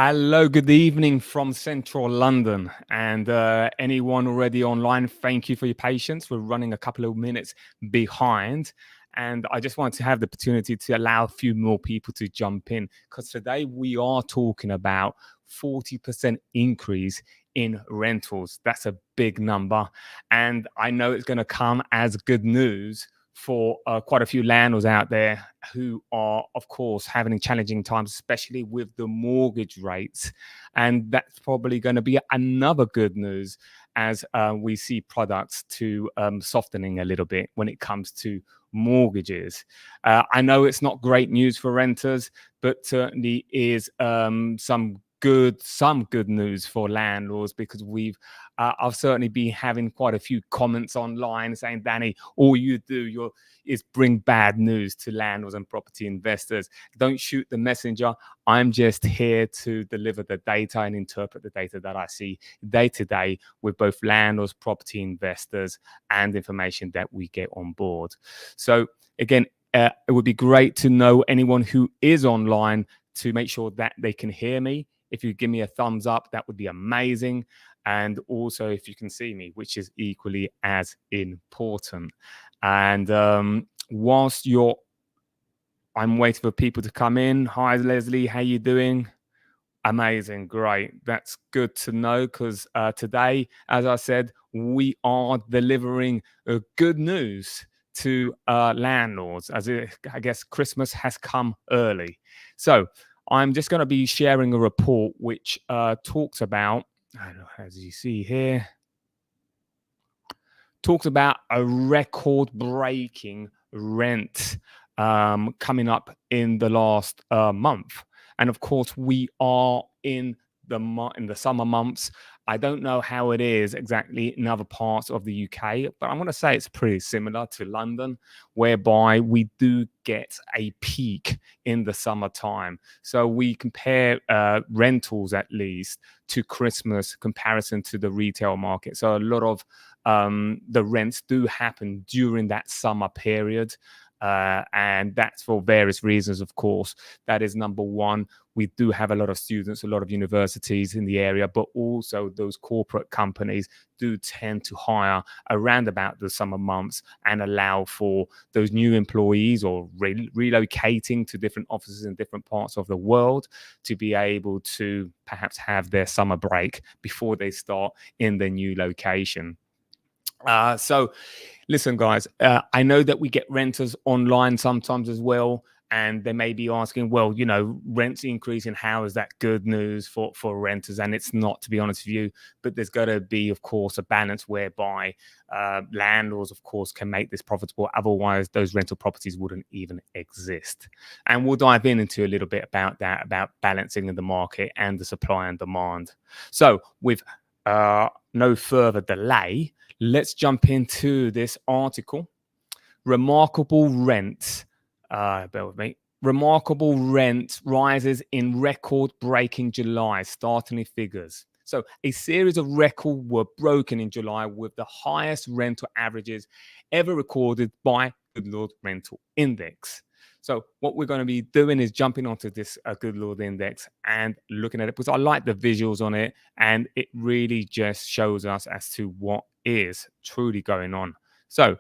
Hello, good evening from central London. And anyone already online, thank you for your patience. We're running a couple of minutes behind. And I just want to have the opportunity to allow a few more people to jump in, because today we are talking about 40% increase in rentals. That's a big number. And I know it's going to come as good news for quite a few landlords out there who are, of course, having challenging times, especially with the mortgage rates. And that's probably going to be another good news as we see products to softening a little bit when it comes to mortgages. I know it's not great news for renters, but certainly is some good news for landlords, because I've certainly been having quite a few comments online saying, Danny, all you do is bring bad news to landlords and property investors. Don't shoot the messenger. I'm just here to deliver the data and interpret the data that I see day to day with both landlords, property investors, and information that we get on board. So again, it would be great to know anyone who is online to make sure that they can hear me. If you give me a thumbs up, that would be amazing. And also if you can see me, which is equally as important. And whilst I'm waiting for people to come in. Hi, Leslie. How you doing? Amazing. Great. That's good to know, because today, as I said, we are delivering good news to landlords, I guess Christmas has come early. So I'm just going to be sharing a report which talks about, as you see here, talks about a record-breaking rent coming up in the last month. And of course, we are in the summer months. I don't know how it is exactly in other parts of the UK, but I'm going to say it's pretty similar to London, whereby we do get a peak in the summertime. So we compare rentals, at least, to Christmas comparison to the retail market. So a lot of the rents do happen during that summer period. And that's for various reasons, of course. That is number one. We do have a lot of students, a lot of universities in the area, but also those corporate companies do tend to hire around about the summer months and allow for those new employees or relocating to different offices in different parts of the world to be able to perhaps have their summer break before they start in their new location. So listen, guys, I know that we get renters online sometimes as well, and they may be asking, well, rents increasing, how is that good news for renters? And it's not, to be honest with you, but there's got to be, of course, a balance whereby landlords, of course, can make this profitable. Otherwise, those rental properties wouldn't even exist. And we'll dive into a little bit about that, about balancing in the market and the supply and demand. So with no further delay, let's jump into this article. Remarkable rent. Bear with me. Remarkable rent rises in record-breaking July, startling figures. So a series of records were broken in July with the highest rental averages ever recorded by Goodlord Rental Index. So what we're going to be doing is jumping onto this Goodlord Index and looking at it, because I like the visuals on it, and it really just shows us as to what is truly going on. So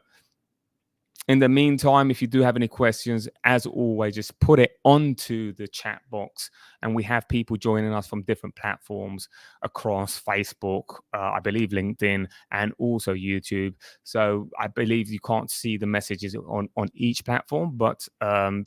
in the meantime, if you do have any questions, as always, just put it onto the chat box. And we have people joining us from different platforms across Facebook, I believe LinkedIn, and also YouTube. So I believe you can't see the messages on each platform, but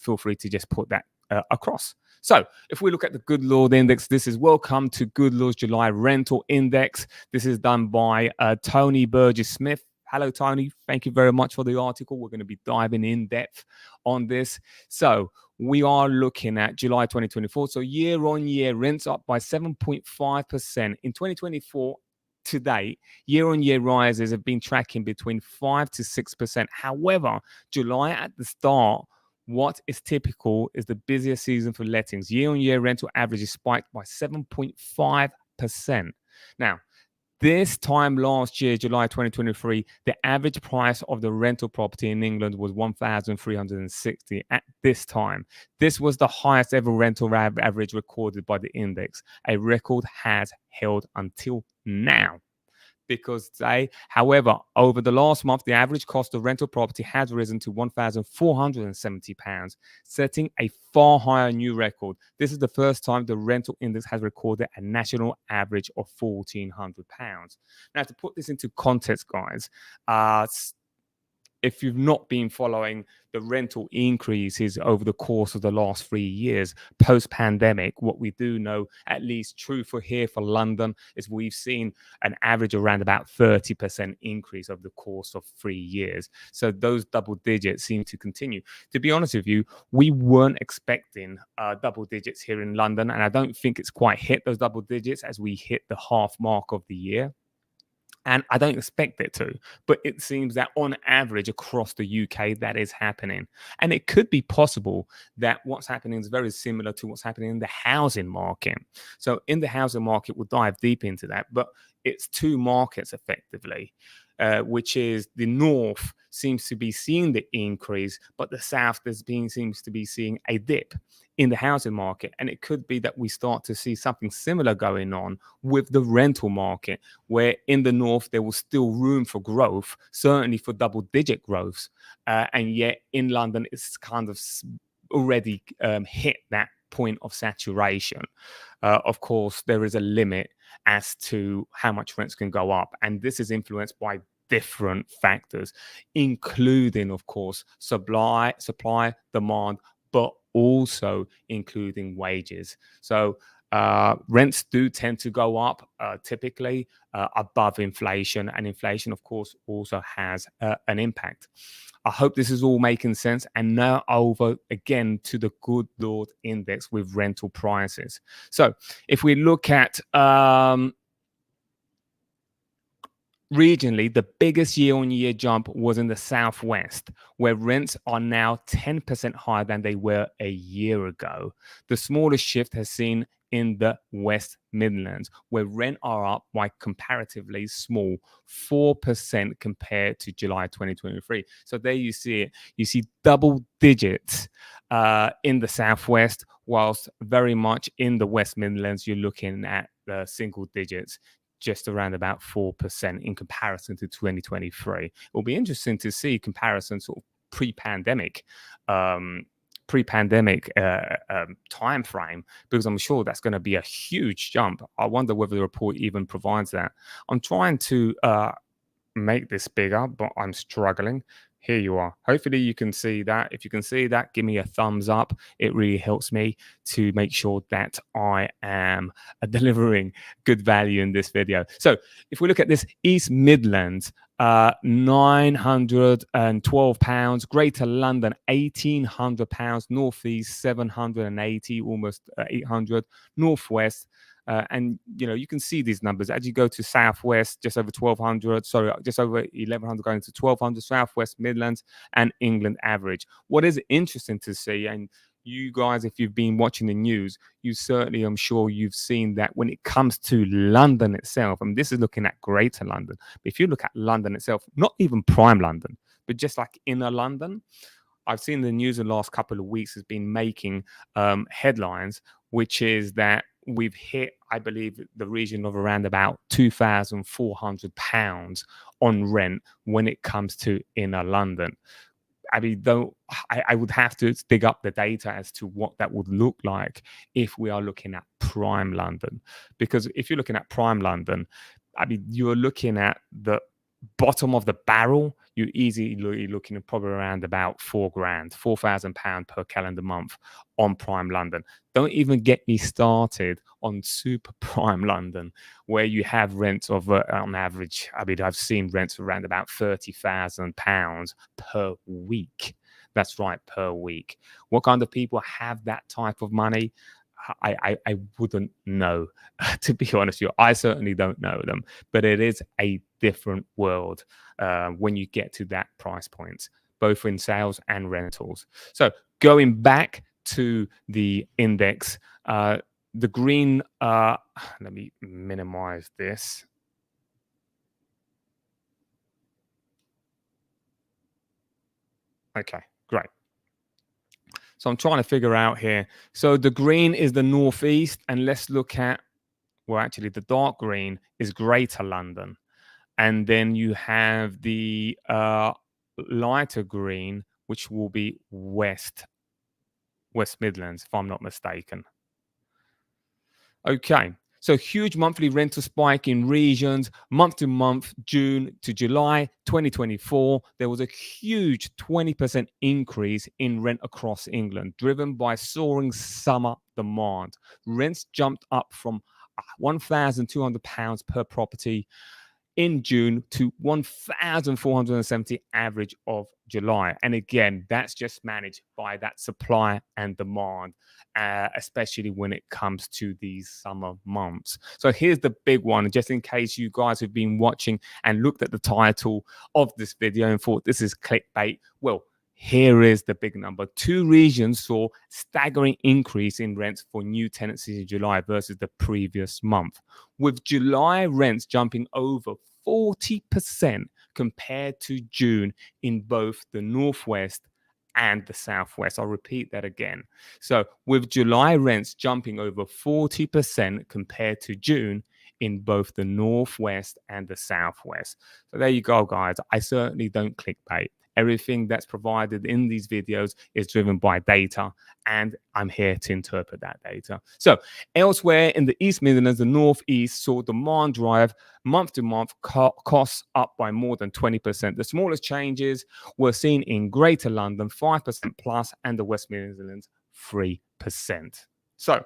feel free to just put that across. So if we look at the Goodlord Index, this is welcome to Goodlord's July Rental Index. This is done by Tony Burgess-Smith. Hello, Tony. Thank you very much for the article. We're going to be diving in depth on this. So we are looking at July 2024. So year on year, rents up by 7.5%. In 2024, to date, year-on-year rises have been tracking between 5 to 6%. However, July at the start, what is typical is the busiest season for lettings. Year-on-year rental averages spiked by 7.5%. Now, This time last year, July 2023, the average price of the rental property in England was 1,360 at this time. This was the highest ever rental average recorded by the index. A record has held until now. Because however, over the last month, the average cost of rental property has risen to £1,470, setting a far higher new record. This is the first time the rental index has recorded a national average of £1,400. Now, to put this into context, guys, if you've not been following the rental increases over the course of the last 3 years post-pandemic, what we do know, at least true for here for London, is we've seen an average around about 30% increase over the course of 3 years. So those double digits seem to continue. To be honest with you, we weren't expecting double digits here in London, and I don't think it's quite hit those double digits as we hit the half mark of the year. And I don't expect it to, but it seems that on average across the UK, that is happening. And it could be possible that what's happening is very similar to what's happening in the housing market. So in the housing market, we'll dive deep into that, but it's two markets effectively, which is the north seems to be seeing the increase, but the south seems to be seeing a dip in the housing market. And it could be that we start to see something similar going on with the rental market, where in the north there was still room for growth, certainly for double-digit growth, and yet in London it's kind of already hit that point of saturation. Of course, there is a limit as to how much rents can go up, and this is influenced by different factors, including, of course, supply, demand, but also including wages. So rents do tend to go up typically above inflation, and inflation, of course, also has an impact. I hope this is all making sense. And now over again to the Goodlord Index with rental prices. So if we look at regionally, the biggest year-on-year jump was in the southwest, where rents are now 10% higher than they were a year ago. The smallest shift has seen in the West Midlands, where rent are up by comparatively small 4% compared to July 2023. So there you see it. You see double digits in the southwest, whilst very much in the West Midlands, you're looking at single digits, just around about 4% in comparison to 2023. It will be interesting to see comparisons sort of pre-pandemic time frame, because I'm sure that's going to be a huge jump. I wonder whether the report even provides that. I'm trying to make this bigger, but I'm struggling. Here you are. Hopefully you can see that. If you can see that, give me a thumbs up. It really helps me to make sure that I am delivering good value in this video. So if we look at this East Midlands, £912, Greater London £1,800, Northeast 780, almost 800, Northwest. And you can see these numbers as you go to southwest, just over 1,200. Sorry, just over 1,100, going to 1,200. Southwest Midlands and England average. What is interesting to see, and you guys, if you've been watching the news, you certainly, I'm sure, you've seen that when it comes to London itself, and this is looking at Greater London. But if you look at London itself, not even prime London, but just like inner London, I've seen the news in the last couple of weeks has been making headlines, which is that we've hit, I believe, the region of around about £2,400 on rent when it comes to inner London. I mean, though, I would have to dig up the data as to what that would look like if we are looking at prime London. Because if you're looking at prime London, I mean, you're looking at the bottom of the barrel. You're easily looking at probably around about £4,000 per calendar month on prime London. Don't even get me started on super prime London, where you have rents of on average, I mean, I've seen rents around about £30,000 per week. That's right, per week. What kind of people have that type of money? I wouldn't know, to be honest with you. I certainly don't know them, but it is a different world when you get to that price point, both in sales and rentals. So going back to the index, the green, let me minimize this. Okay, great. So I'm trying to figure out here. So the green is the northeast, and let's look at, well, actually, the dark green is Greater London. And then you have the lighter green, which will be West Midlands, if I'm not mistaken. Okay. So huge monthly rental spike in regions, month to month, June to July 2024. There was a huge 20% increase in rent across England, driven by soaring summer demand. Rents jumped up from £1,200 per property in June to 1,470 average of July. And again, that's just managed by that supply and demand, especially when it comes to these summer months. So here's the big one, just in case you guys have been watching and looked at the title of this video and thought this is clickbait. Well, here is the big number. 2 regions saw staggering increase in rents for new tenancies in July versus the previous month, with July rents jumping over 40% compared to June in both the Northwest and the Southwest. I'll repeat that again. So, with July rents jumping over 40% compared to June in both the Northwest and the Southwest. So, there you go, guys. I certainly don't clickbait. Everything that's provided in these videos is driven by data, and I'm here to interpret that data. So, elsewhere in the East Midlands, the Northeast saw demand drive month to month costs up by more than 20%. The smallest changes were seen in Greater London, 5% plus, and the West Midlands, 3%. So,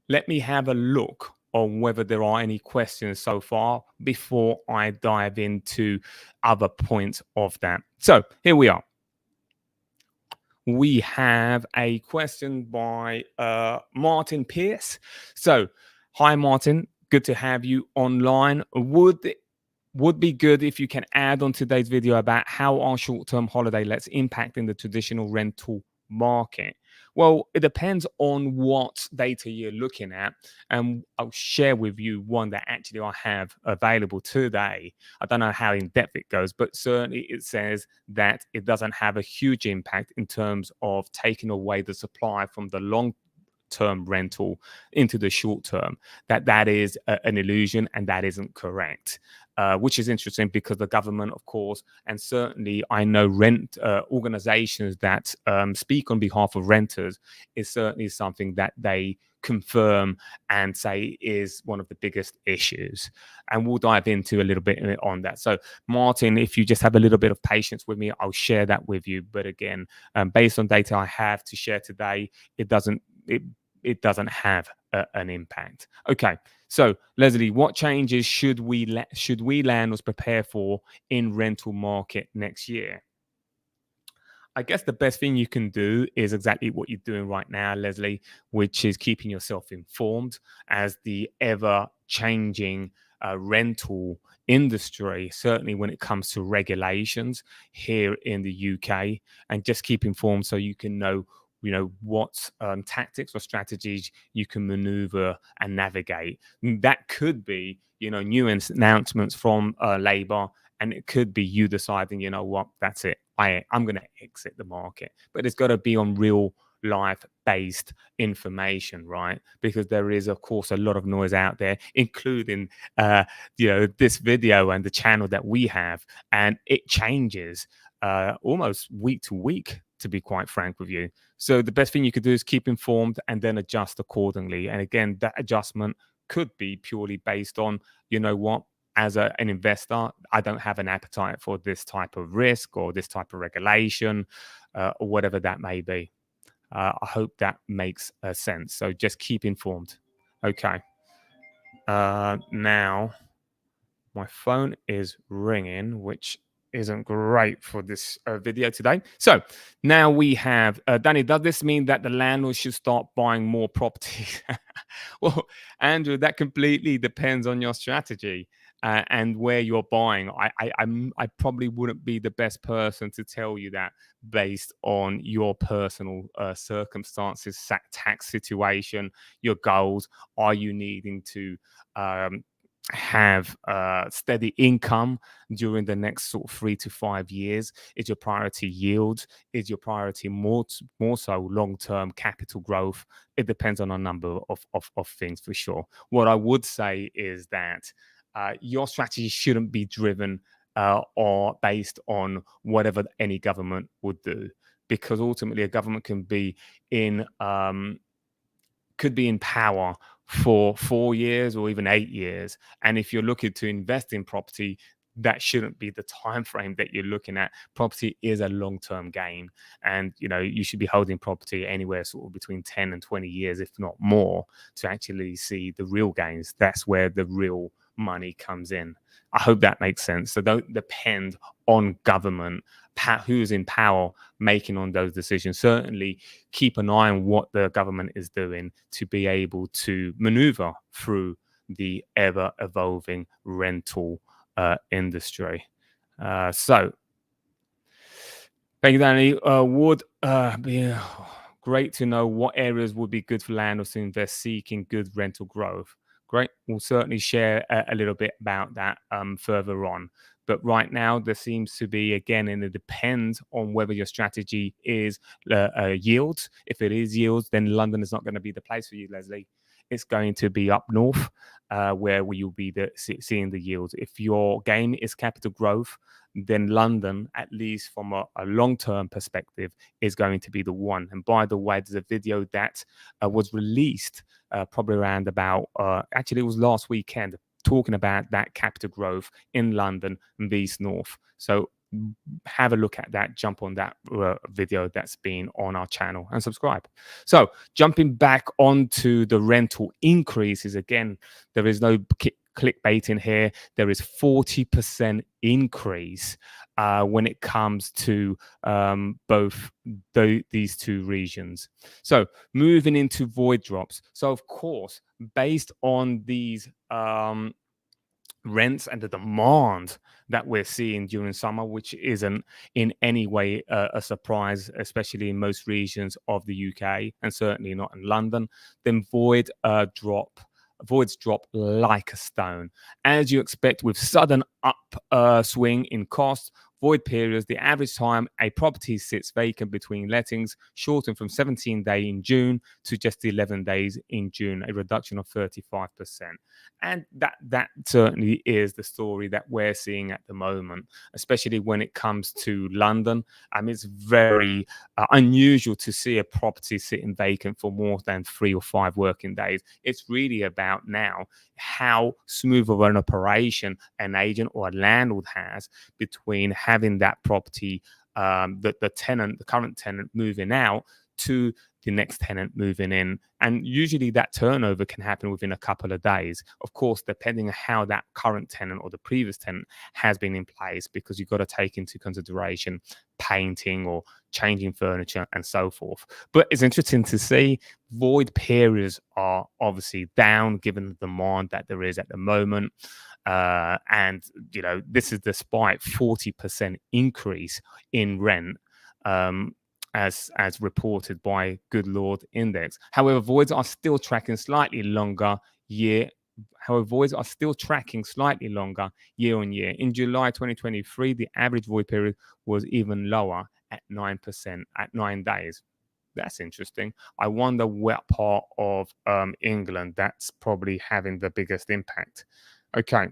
let me have a look on whether there are any questions so far before I dive into other points of that. So here we are. We have a question by Martin Pierce. So, hi, Martin. Good to have you online. Would be good if you can add on today's video about how our short-term holiday lets impact in the traditional rental market. Well, it depends on what data you're looking at, and I'll share with you one that actually I have available today. I don't know how in depth it goes, but certainly it says that it doesn't have a huge impact in terms of taking away the supply from the long-term rental into the short term. That is an illusion, and that isn't correct. Which is interesting because the government, of course, and certainly I know rent organizations that speak on behalf of renters is certainly something that they confirm and say is one of the biggest issues. And we'll dive into a little bit on that. So, Martin, if you just have a little bit of patience with me, I'll share that with you. But again, based on data I have to share today, it doesn't have an impact. Okay, so Leslie, what changes should we landlords prepare for in rental market next year? I guess the best thing you can do is exactly what you're doing right now, Leslie, which is keeping yourself informed as the ever changing rental industry, certainly when it comes to regulations here in the UK, and just keep informed so you can know what tactics or strategies you can maneuver and navigate. That could be new announcements from Labour, and it could be you deciding, you know what, that's it, I'm going to exit the market. But it's got to be on real life based information, right? Because there is, of course, a lot of noise out there, including this video and the channel that we have, and it changes almost week to week, to be quite frank with you. So the best thing you could do is keep informed and then adjust accordingly. And again, that adjustment could be purely based on, you know what, as an investor, I don't have an appetite for this type of risk or this type of regulation, or whatever that may be. I hope that makes sense. So just keep informed. Okay. Now, my phone is ringing, which isn't great for this video today. So now we have Danny. Does this mean that the landlord should start buying more property? Well, Andrew, that completely depends on your strategy and where you're buying. I probably wouldn't be the best person to tell you that based on your personal circumstances, tax situation, your goals. Are you needing to have steady income during the next sort of 3 to 5 years? Is your priority yield? Is your priority more so long-term capital growth? It depends on a number of things for sure. What I would say is that your strategy shouldn't be driven or based on whatever any government would do, because ultimately a government can be in power for 4 years or even 8 years. And if you're looking to invest in property, that shouldn't be the time frame that you're looking at. Property is a long-term game, and you should be holding property anywhere sort of between 10 and 20 years, if not more, to actually see the real gains. That's where the real money comes in. I hope that makes sense. So don't depend on government, who's in power, making on those decisions. Certainly keep an eye on what the government is doing to be able to maneuver through the ever evolving rental industry. So thank you, Danny. Would be great to know what areas would be good for landlords to invest seeking good rental growth. Great. We'll certainly share a little bit about that further on. But right now, there seems to be, again, and it depends on whether your strategy is yields. If it is yields, then London is not going to be the place for you, Leslie. It's going to be up north where you'll be seeing the yields. If your game is capital growth, then London, at least from a long-term perspective, is going to be the one. And by the way, there's a video that was released probably around about, actually it was last weekend, talking about that capital growth in London and East North. So have a look at that, jump on that video that's been on our channel and subscribe. So jumping back onto the rental increases, again, there is no clickbait in here. There is 40% increase when it comes to both these two regions. So moving into void drops. So of course, based on these rents and the demand that we're seeing during summer, which isn't in any way a surprise, especially in most regions of the UK and certainly not in London, then voids drop like a stone. As you expect with sudden upswing in costs, void periods, the average time a property sits vacant between lettings shortened from 17 days in June to just 11 days in June, a reduction of 35%. And that certainly is the story that we're seeing at the moment, especially when it comes to London. I mean, it's very unusual to see a property sitting vacant for more than 3 or 5 working days. It's really about now how smooth of an operation an agent or a landlord has between having that property, the current tenant moving out to the next tenant moving in. And usually that turnover can happen within a couple of days. Of course, depending on how that current tenant or the previous tenant has been in place, because you've got to take into consideration painting or changing furniture and so forth. But it's interesting to see void periods are obviously down given the demand that there is at the moment. And this is despite 40% increase in rent, as reported by Goodlord Index. However, voids are still tracking slightly longer year. Voids are still tracking slightly longer year on year. In July 2023, the average void period was even lower at 9%, at 9 days. That's interesting. I wonder what part of England that's probably having the biggest impact. Okay.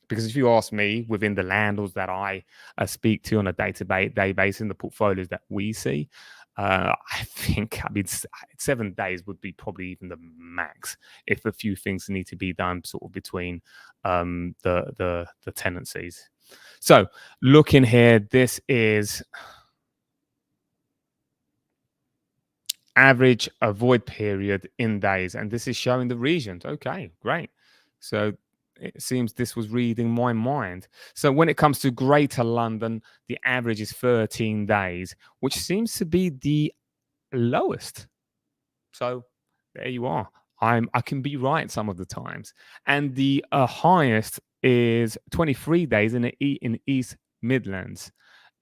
Because if you ask me, within the landlords that I speak to on a day-to-day basis in the portfolios that we see, I think, 7 days would be probably even the max if a few things need to be done sort of between the tenancies. So looking here, this is average void period in days, and this is showing the regions. Okay, great. So it seems this was reading my mind. So when it comes to Greater London, the average is 13 days, which seems to be the lowest. So there you are. I can be right some of the times. And the highest is 23 days in East Midlands.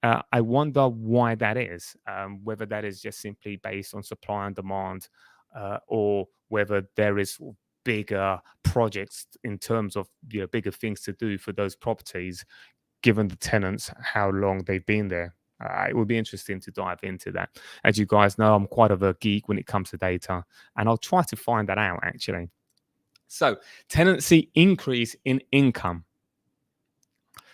I wonder why that is, whether that is just simply based on supply and demand, or whether there is bigger projects in terms of bigger things to do for those properties, given the tenants how long they've been there. It would be interesting to dive into that. As you guys know, I'm quite of a geek when it comes to data, and I'll try to find that out actually. So, tenancy increase in income.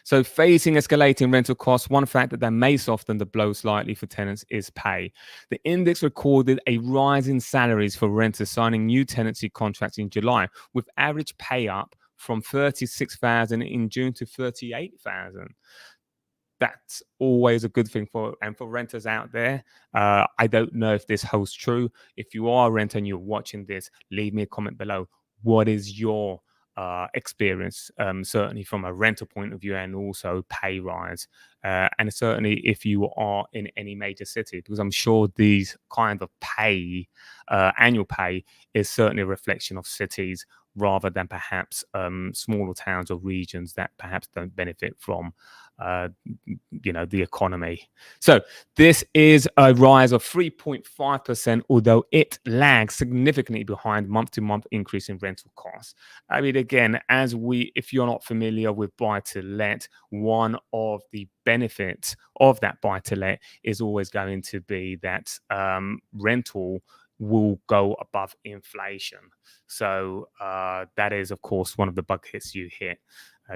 So, facing escalating rental costs, one factor that may soften the blow slightly for tenants is pay. The index recorded a rise in salaries for renters signing new tenancy contracts in July, with average pay up from 36,000 in June to 38,000. That's always a good thing for renters out there. I don't know if this holds true. If you are a renter and you're watching this, leave me a comment below. What is your experience, certainly from a rental point of view, and also pay rise, and certainly if you are in any major city, because I'm sure these kind of pay, annual pay, is certainly a reflection of cities rather than perhaps smaller towns or regions that perhaps don't benefit from the economy. So this is a rise of 3.5%, although it lags significantly behind month-to-month increase in rental costs. I mean, again, if you're not familiar with buy-to-let, one of the benefits of that buy-to-let is always going to be that rental will go above inflation. So that is, of course, one of the buckets you hit.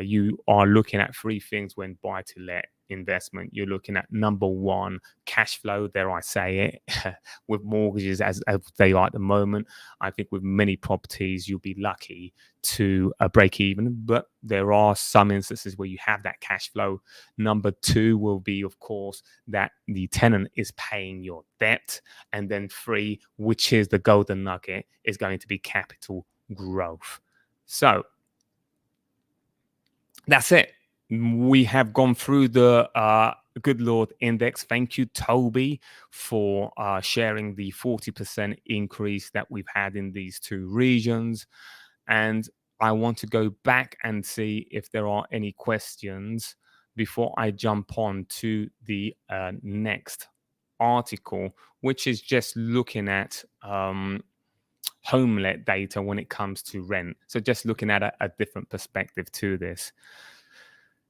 You are looking at three things when buy to let investment. You're looking at, number one, cash flow, dare I say it, with mortgages as they are at the moment. I think with many properties, you'll be lucky to break even, but there are some instances where you have that cash flow. Number two will be, of course, that the tenant is paying your debt. And then three, which is the golden nugget, is going to be capital growth. So that's it. We have gone through the Goodlord Index. Thank you, Toby, for sharing the 40% increase that we've had in these two regions. And I want to go back and see if there are any questions before I jump on to the next article, which is just looking at home-let data when it comes to rent. So just looking at a different perspective to this.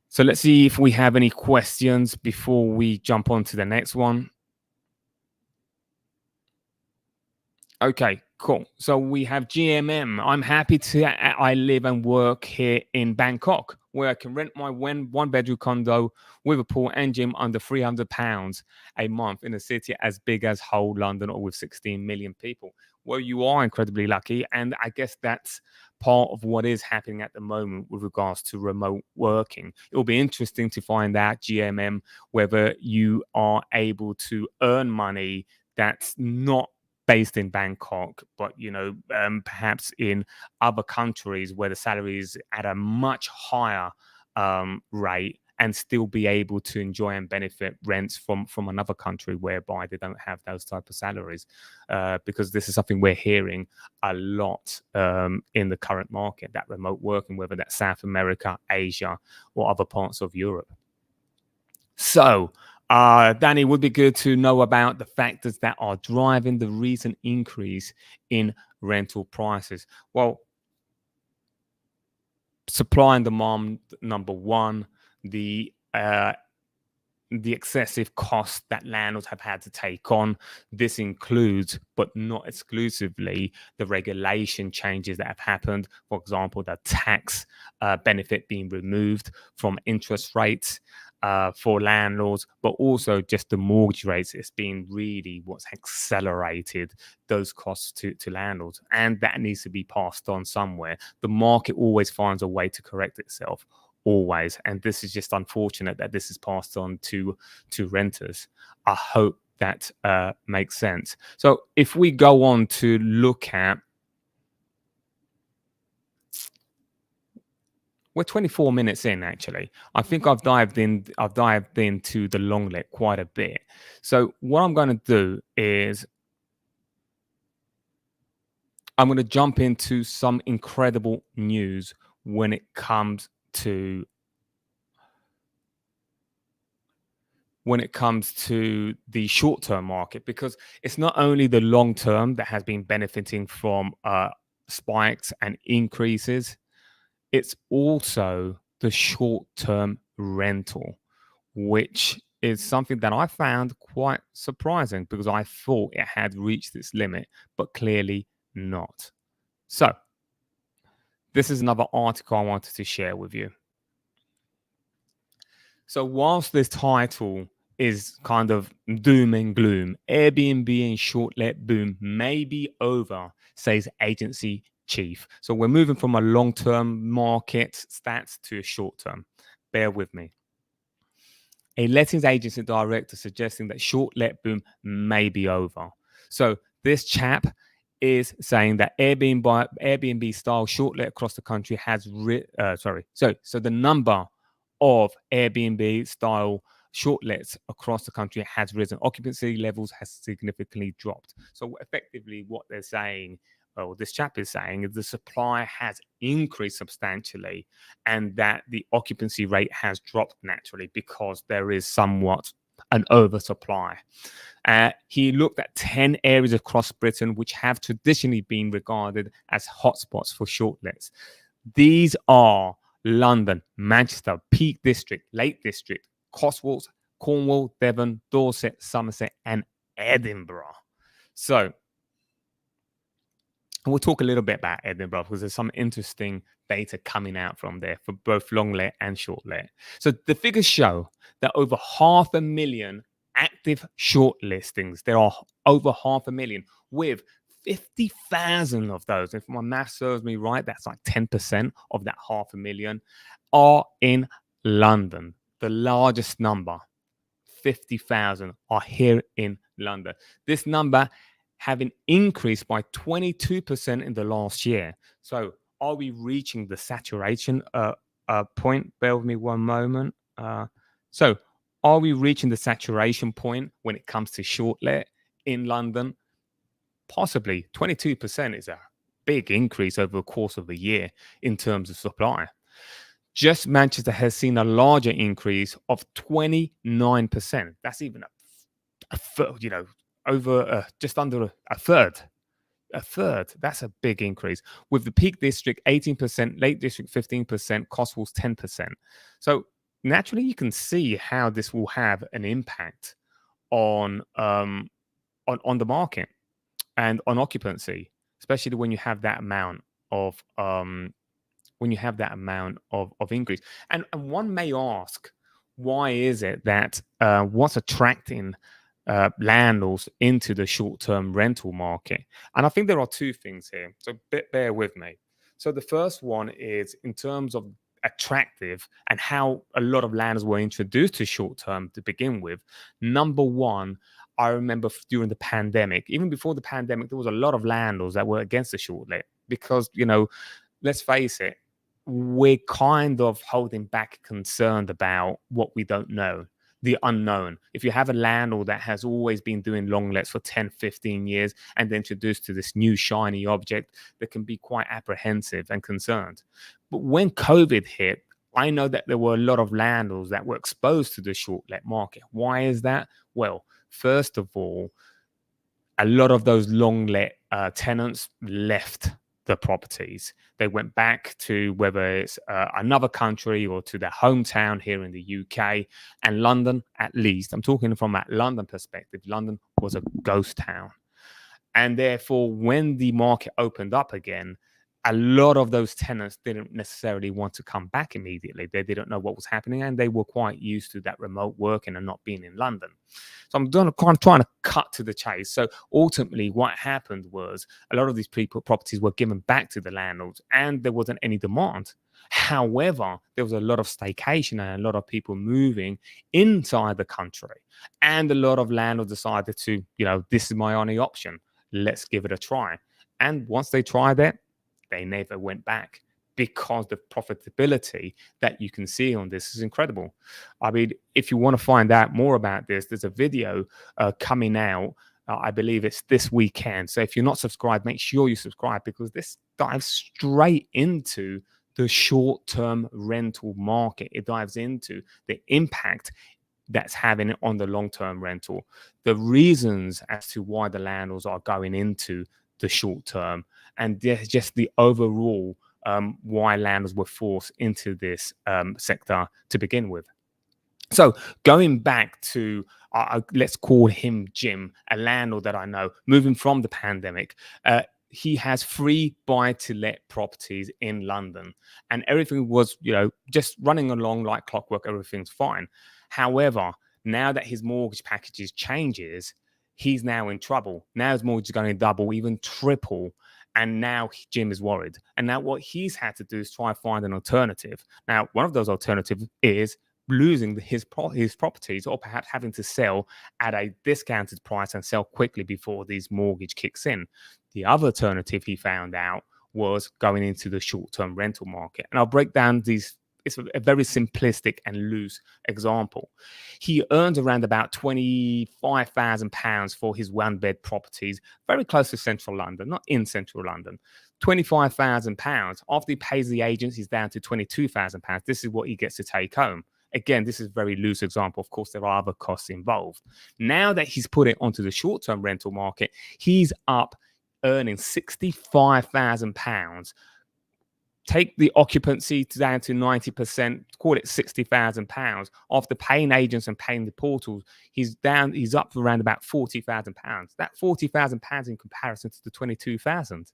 So let's see if we have any questions before we jump on to the next one. Okay, cool. So we have GMM. I'm happy I live and work here in Bangkok, where I can rent my one-bedroom condo with a pool and gym under £300 a month in a city as big as whole London, or with 16 million people. Well, you are incredibly lucky, and I guess that's part of what is happening at the moment with regards to remote working. It will be interesting to find out, GMM, whether you are able to earn money that's not based in Bangkok, but perhaps in other countries where the salary is at a much higher rate, and still be able to enjoy and benefit rents from another country whereby they don't have those type of salaries, because this is something we're hearing a lot in the current market, that remote working, whether that's South America, Asia, or other parts of Europe. So Danny, would be good to know about the factors that are driving the recent increase in rental prices. Well, supply and demand, number one, the excessive cost that landlords have had to take on. This includes, but not exclusively, the regulation changes that have happened. For example, the tax benefit being removed from interest rates for landlords, but also just the mortgage rates. It's been really what's accelerated those costs to landlords, and that needs to be passed on somewhere. The market always finds a way to correct itself, always, and this is just unfortunate that this is passed on to renters. I hope that makes sense. So if we go on to look at, we're 24 minutes in, actually. I think I've dived into the long let quite a bit. So what I'm going to do is I'm going to jump into some incredible news when it comes to the short-term market, because it's not only the long term that has been benefiting from spikes and increases, it's also the short-term rental, which is something that I found quite surprising because I thought it had reached its limit, but clearly not. So, this is another article I wanted to share with you. So, whilst this title is kind of doom and gloom, Airbnb and short let boom may be over, says agency chief. So, we're moving from a long term market stats to a short term. Bear with me. A lettings agency director suggesting that short let boom may be over. So this chap is saying that Airbnb style short let across the country has so the number of Airbnb style short lets across the country has risen. Occupancy levels has significantly dropped. So effectively what they're saying, or this chap is saying, is the supply has increased substantially and that the occupancy rate has dropped naturally because there is somewhat an oversupply. He looked at 10 areas across Britain which have traditionally been regarded as hotspots for short lets. These are London, Manchester, Peak District, Lake District, Cotswolds, Cornwall, Devon, Dorset, Somerset, and Edinburgh. So we'll talk a little bit about Edinburgh because there's some interesting data coming out from there for both long let and short let. So the figures show that over 500,000 active short listings, there are over 500,000 with 50,000 of those. If my math serves me right, that's like 10% of that 500,000 are in London. The largest number, 50,000, are here in London. This number having increased by 22% in the last year. So are we reaching the saturation point? Bear with me one moment. So are we reaching the saturation point when it comes to short let in London? Possibly. 22% is a big increase over the course of a year in terms of supply. Just Manchester has seen a larger increase of 29%. That's even over just under a third. A third. That's a big increase. With the Peak District 18%, Lake District 15%, Cotswolds 10%. So naturally, you can see how this will have an impact on the market and on occupancy, especially when you have that amount of increase. And one may ask, why is it that what's attracting landlords into the short-term rental market? And I think there are two things here. So bear with me. So the first one is in terms of attractive and how a lot of landlords were introduced to short-term to begin with. Number one, I remember during the pandemic, even before the pandemic, there was a lot of landlords that were against the short let because, let's face it, we're kind of holding back, concerned about what we don't know, the unknown. If you have a landlord that has always been doing long lets for 10, 15 years and then introduced to this new shiny object, that can be quite apprehensive and concerned. But when COVID hit, I know that there were a lot of landlords that were exposed to the short let market. Why is that? Well, first of all, a lot of those long let tenants left the properties. They went back to whether it's another country or to their hometown here in the UK. And London, at least, I'm talking from that London perspective, London was a ghost town. And therefore, when the market opened up again, a lot of those tenants didn't necessarily want to come back immediately. They didn't know what was happening, and they were quite used to that remote working and not being in London. So I'm trying to cut to the chase. So ultimately, what happened was a lot of these properties were given back to the landlords, and there wasn't any demand. However, there was a lot of staycation and a lot of people moving inside the country, and a lot of landlords decided to, this is my only option. Let's give it a try. And once they tried it, they never went back because the profitability that you can see on this is incredible. I mean, if you want to find out more about this, there's a video coming out. I believe it's this weekend. So if you're not subscribed, make sure you subscribe because this dives straight into the short-term rental market. It dives into the impact that's having on the long-term rental, the reasons as to why the landlords are going into the short term, and just the overall why landlords were forced into this sector to begin with. So going back to, let's call him Jim, a landlord that I know, moving from the pandemic, he has 3 buy-to-let properties in London, and everything was, just running along like clockwork. Everything's fine. However, now that his mortgage packages changes, he's now in trouble. Now his mortgage is going to double, even triple. And now Jim is worried. And now what he's had to do is try and find an alternative. Now, one of those alternatives is losing his properties, or perhaps having to sell at a discounted price and sell quickly before this mortgage kicks in. The other alternative he found out was going into the short-term rental market. And I'll break down these. It's a very simplistic and loose example. He earns around about £25,000 for his one-bed properties, very close to central London, not in central London. £25,000. After he pays the agents, he's down to £22,000. This is what he gets to take home. Again, this is a very loose example. Of course, there are other costs involved. Now that he's put it onto the short-term rental market, he's up earning £65,000. Take the occupancy down to 90%, call it £60,000. After paying agents and paying the portals, he's up to around about £40,000. That £40,000 in comparison to the 22,000.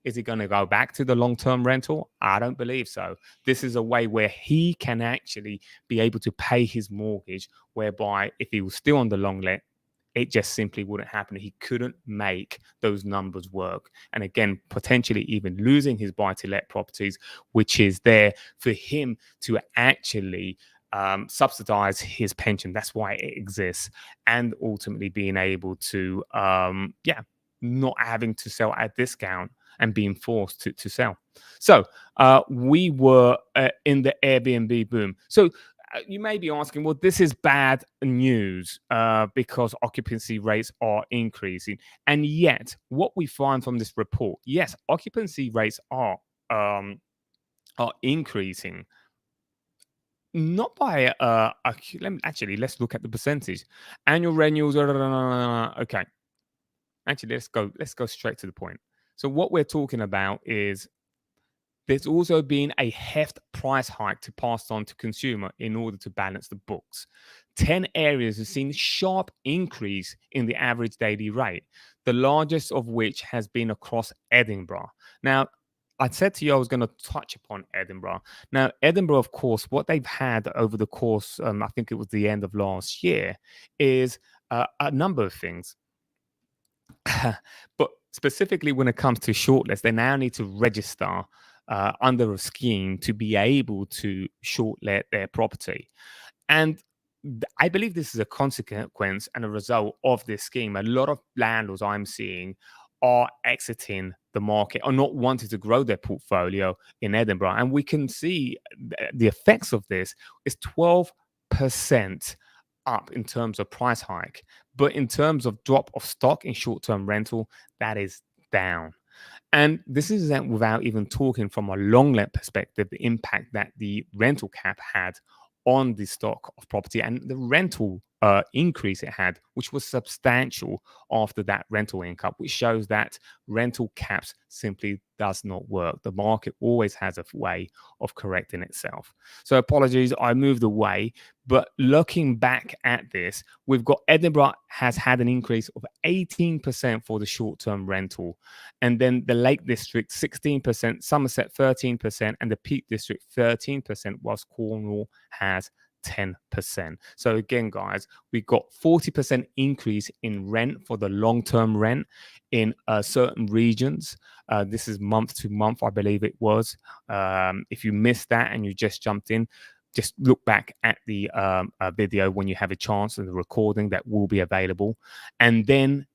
Is he going to go back to the long-term rental? I don't believe so. This is a way where he can actually be able to pay his mortgage, whereby if he was still on the long let, it just simply wouldn't happen. He couldn't make those numbers work. And again, potentially even losing his buy-to-let properties, which is there for him to actually subsidize his pension. That's why it exists. And ultimately being able to, not having to sell at discount and being forced to sell. So we were in the Airbnb boom. So you may be asking, well, this is bad news because occupancy rates are increasing. And yet, what we find from this report, yes, occupancy rates are increasing. Not by let's look at the percentage. Annual renewals. Okay. Actually, let's go straight to the point. So what we're talking about is there's also been a heft price hike to pass on to consumer in order to balance the books. 10 areas have seen sharp increase in the average daily rate, the largest of which has been across Edinburgh. Now, I said to you I was going to touch upon Edinburgh. Now, Edinburgh, of course, what they've had over the course, I think it was the end of last year, is a number of things. But specifically when it comes to shortlist, they now need to register under a scheme to be able to shortlet their property. And I believe this is a consequence and a result of this scheme. A lot of landlords I'm seeing are exiting the market or not wanting to grow their portfolio in Edinburgh. And we can see the effects of this is 12% up in terms of price hike. But in terms of drop of stock in short-term rental, that is down. And this is without even talking from a long let perspective, the impact that the rental cap had on the stock of property and the rental increase it had, which was substantial after that rental income, which shows that rental caps simply does not work. The market always has a way of correcting itself. So apologies, I moved away. But looking back at this, we've got Edinburgh has had an increase of 18% for the short-term rental. And then the Lake District, 16%, Somerset, 13%, and the Peak District, 13%, whilst Cornwall has 10%. So again, guys, we got 40% increase in rent for the long-term rent in certain regions. This is month to month, I believe it was. If you missed that and you just jumped in, just look back at the video when you have a chance, and the recording that will be available. And then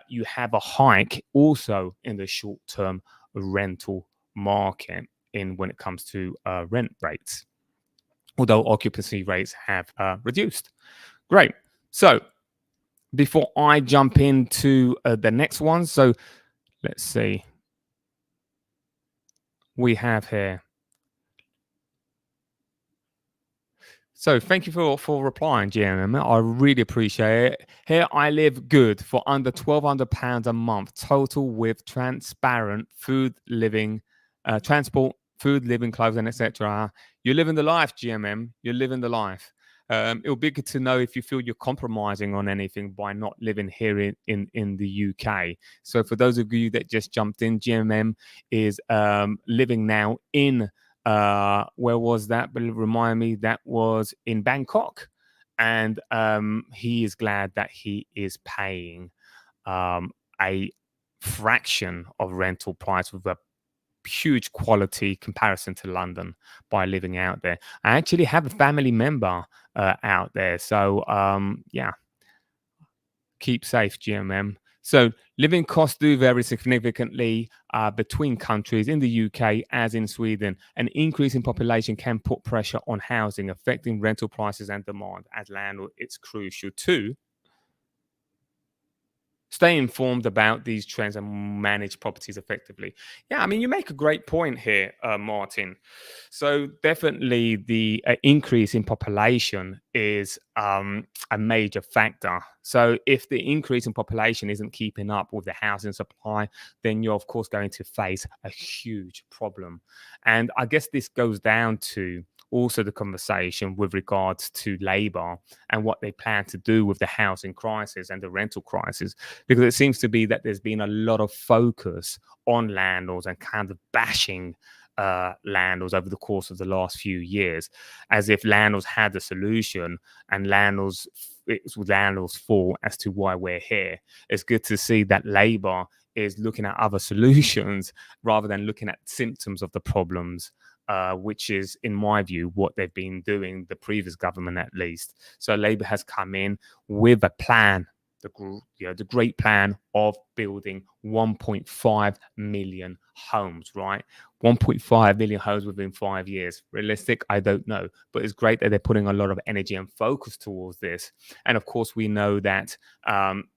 you have a hike also in the short-term rental market when it comes to rent rates, although occupancy rates have reduced. Great. So before I jump into the next one, so let's see. We have here. So thank you for replying, GMM. I really appreciate it. Here I live good for under £1,200 a month total with transparent food, living, transport, food, living, clothes, and etc. You're living the life, GMM. You're living the life. It'll be good to know if you feel you're compromising on anything by not living here in the UK. So for those of you that just jumped in, GMM is living now in where was that? But remind me, that was in Bangkok, and he is glad that he is paying a fraction of rental price with a huge quality comparison to London by living out there. I actually have a family member out there, so yeah, keep safe, GMM. So living costs do vary significantly between countries. In the UK, as in Sweden, an increase in population can put pressure on housing, affecting rental prices and demand. As landlord, it's crucial to stay informed about these trends and manage properties effectively. Yeah, I mean, you make a great point here, Martin. So definitely the increase in population is a major factor. So if the increase in population isn't keeping up with the housing supply, then you're of course going to face a huge problem. And I guess this goes down to also the conversation with regards to labor and what they plan to do with the housing crisis and the rental crisis, because it seems to be that there's been a lot of focus on landlords and kind of bashing landlords over the course of the last few years, as if landlords had a solution and it's landlords' fault as to why we're here. It's good to see that Labour is looking at other solutions rather than looking at symptoms of the problems. Which is, in my view, what they've been doing, the previous government at least. So Labour has come in with a plan, the great plan of building 1.5 million homes, right? 1.5 million homes within 5 years. Realistic? I don't know. But it's great that they're putting a lot of energy and focus towards this. And of course, we know that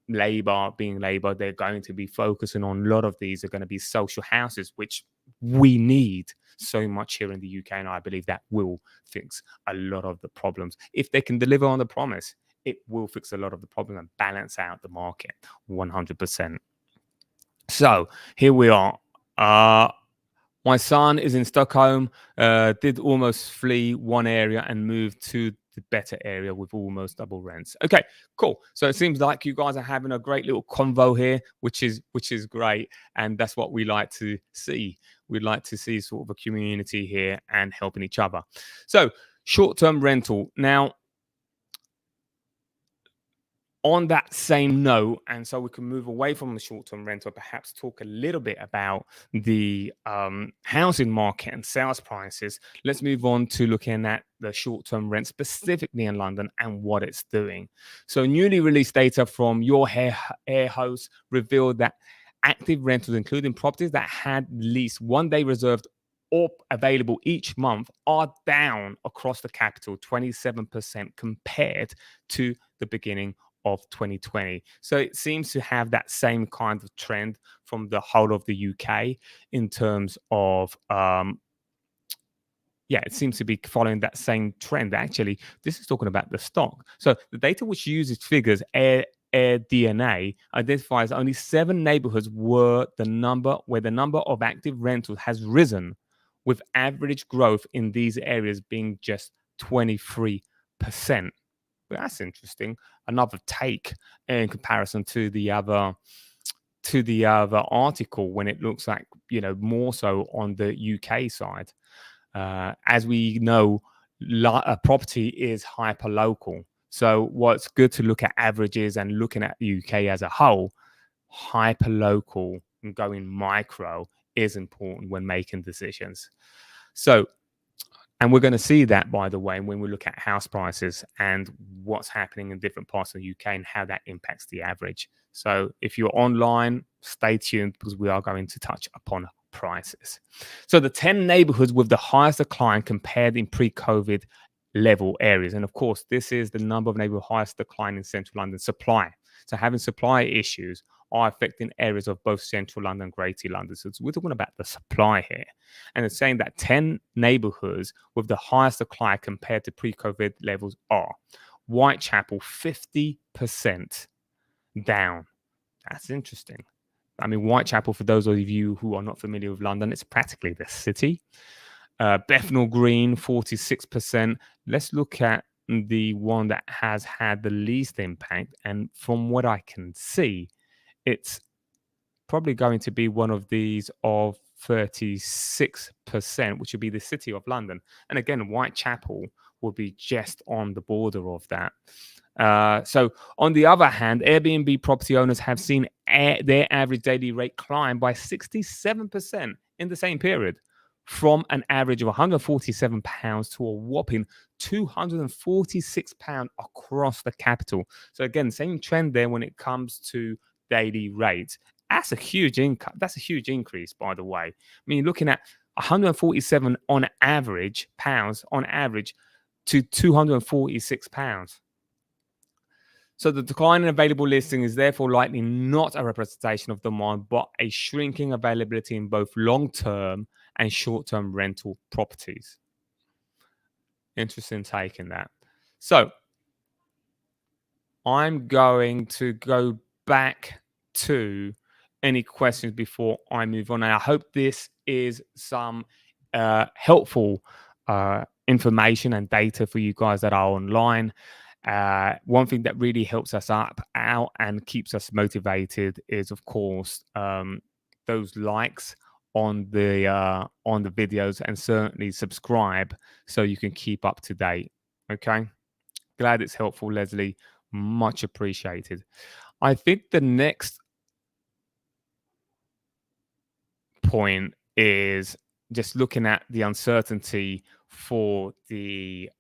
Labour, being Labour, they're going to be focusing on a lot of these are going to be social houses, which we need so much here in the UK. And I believe that will fix a lot of the problems. If they can deliver on the promise, it will fix a lot of the problem and balance out the market 100%. So here we are. My son is in Stockholm, did almost flee one area and moved to the better area with almost double rents. Okay, cool. So it seems like you guys are having a great little convo here, which is great. And that's what we like to see. We'd like to see sort of a community here and helping each other. So short-term rental. Now, on that same note, and so we can move away from the short-term rental, perhaps talk a little bit about the housing market and sales prices. Let's move on to looking at the short-term rent specifically in London and what it's doing. So newly released data from Your Air Host revealed that active rentals, including properties that had at least 1 day reserved or available each month, are down across the capital 27% compared to the beginning of 2020. So it seems to have that same kind of trend from the whole of the UK in terms of it seems to be following that same trend. Actually, this is talking about the stock. So the data, which uses figures Air DNA, identifies only 7 neighborhoods where the number of active rentals has risen, with average growth in these areas being just 23%. That's interesting. Another take in comparison to the other article, when it looks like, more so on the UK side. As we know, property is hyper local. So what's good to look at averages and looking at the UK as a whole, hyper local and going micro is important when making decisions. So, and we're going to see that, by the way, when we look at house prices and what's happening in different parts of the UK and how that impacts the average. So if you're online, stay tuned because we are going to touch upon prices. So the 10 neighborhoods with the highest decline compared in pre-COVID level areas. And of course, this is the number of neighborhoods highest decline in central London supply. So having supply issues are affecting areas of both central London and Greater London. So we're talking about the supply here. And it's saying that 10 neighborhoods with the highest supply compared to pre-COVID levels are Whitechapel, 50% down. That's interesting. I mean, Whitechapel, for those of you who are not familiar with London, it's practically the city. Bethnal Green, 46%. Let's look at the one that has had the least impact. And from what I can see, it's probably going to be one of these of 36%, which would be the City of London. And again, Whitechapel will be just on the border of that. So on the other hand, Airbnb property owners have seen their average daily rate climb by 67% in the same period, from an average of £147 to a whopping £246 across the capital. So again, same trend there when it comes to daily rates. That's a huge income. That's a huge increase, by the way. I mean, you're looking at 147 on average pounds on average to £246. So the decline in available listing is therefore likely not a representation of demand, but a shrinking availability in both long-term and short-term rental properties. Interesting take in that. So I'm going to go back to any questions before I move on. And I hope this is some helpful information and data for you guys that are online. One thing that really helps us out and keeps us motivated is, of course, those likes on the videos, and certainly subscribe so you can keep up to date. Okay, glad it's helpful, Leslie. Much appreciated. I think the next point is just looking at the uncertainty for the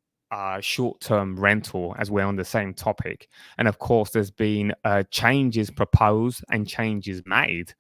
short-term rental, as we're on the same topic. And of course, there's been changes proposed and changes made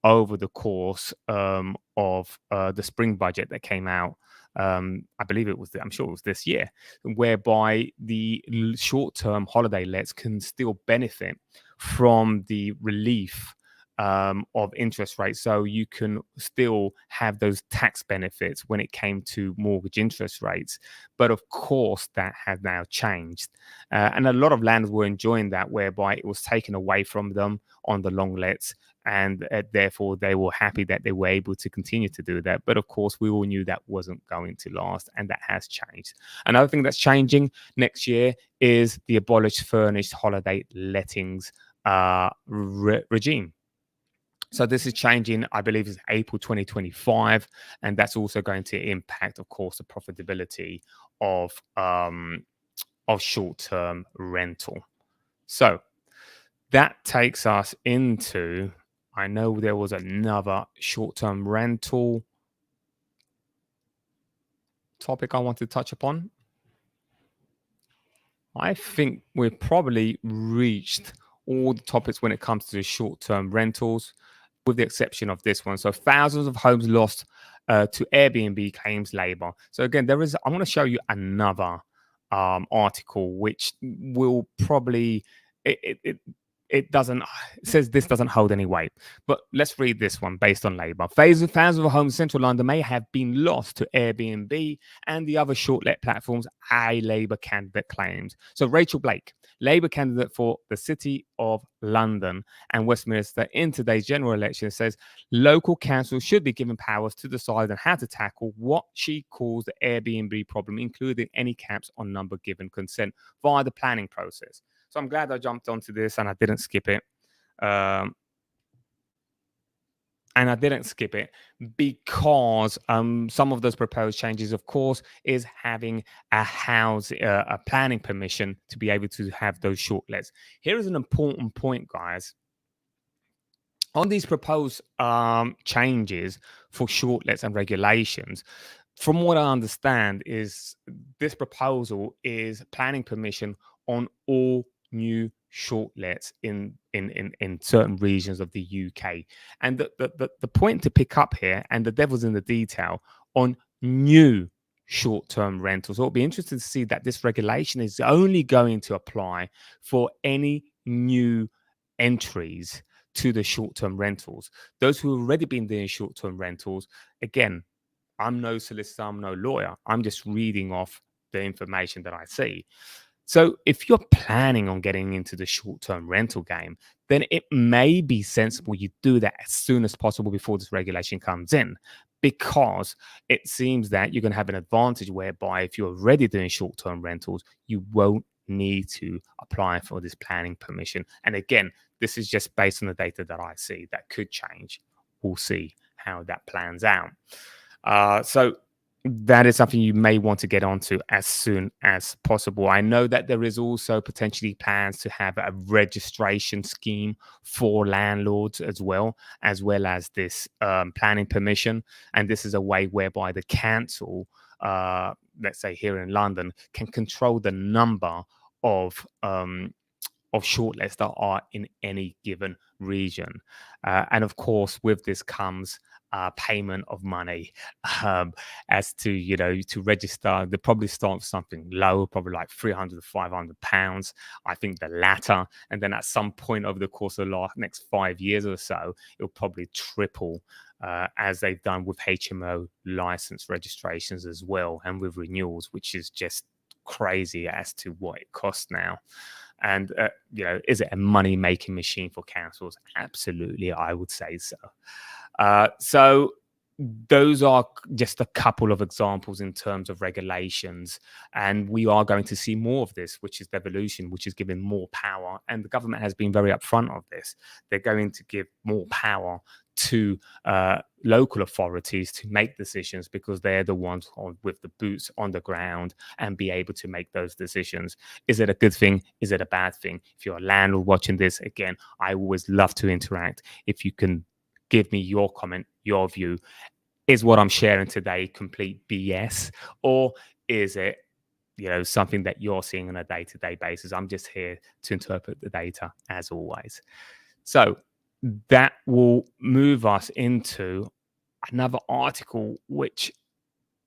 over the course of the spring budget that came out. I believe it was, I'm sure it was this year, whereby the short-term holiday lets can still benefit from the relief of interest rates. So you can still have those tax benefits when it came to mortgage interest rates. But of course, that has now changed. And a lot of landlords were enjoying that, whereby it was taken away from them on the long lets. And therefore, they were happy that they were able to continue to do that. But of course, we all knew that wasn't going to last, and that has changed. Another thing that's changing next year is the abolished furnished holiday lettings regime. So this is changing, I believe, it's April 2025, and that's also going to impact, of course, the profitability of short-term rental. So that takes us into, I know there was another short-term rental topic I want to touch upon. I think we've probably reached all the topics when it comes to short-term rentals, with the exception of this one. So thousands of homes lost to Airbnb claims labor. So again, I'm going to show you another article, which will probably, it says this doesn't hold any weight. But let's read this one based on labor. Thousands of homes in central London may have been lost to Airbnb and the other short-let platforms, a Labour candidate claims. So Rachel Blake, Labour candidate for the City of London and Westminster in today's general election, says local councils should be given powers to decide on how to tackle what she calls the Airbnb problem, including any caps on number given consent via the planning process. So I'm glad I jumped onto this and I didn't skip it. Because some of those proposed changes, of course, is having a planning permission to be able to have those short lets. Here is an important point, guys. On these proposed changes for short lets and regulations, from what I understand, is this proposal is planning permission on all new short lets in certain regions of the UK. And the point to pick up here, and the devil's in the detail, on new short-term rentals. So it'll be interesting to see that this regulation is only going to apply for any new entries to the short-term rentals. Those who have already been doing short-term rentals, again, I'm no solicitor, I'm no lawyer. I'm just reading off the information that I see. So if you're planning on getting into the short-term rental game, then it may be sensible you do that as soon as possible before this regulation comes in, because it seems that you're going to have an advantage whereby if you're already doing short-term rentals, you won't need to apply for this planning permission. And again, this is just based on the data that I see. That could change. We'll see how that plans out. So that is something you may want to get onto as soon as possible. I know that there is also potentially plans to have a registration scheme for landlords as well as this planning permission. And this is a way whereby the council, let's say here in London, can control the number of shortlists that are in any given region. And of course, with this comes payment of money, as to, to register. They probably start with something low, probably like £300 to £500. I think the latter. And then at some point over the course of the next 5 years or so, it'll probably triple, as they've done with HMO license registrations as well, and with renewals, which is just crazy as to what it costs now. And, is it a money-making machine for councils? Absolutely, I would say so. So those are just a couple of examples in terms of regulations. And we are going to see more of this, which is devolution, which is giving more power. And the government has been very upfront of this. They're going to give more power to local authorities to make decisions, because they're the ones with the boots on the ground and be able to make those decisions. Is it a good thing? Is it a bad thing? If you're a landlord watching this, again, I always love to interact. If you can give me your comment, your view. Is what I'm sharing today complete BS, or is it, something that you're seeing on a day-to-day basis? I'm just here to interpret the data as always. So that will move us into another article, which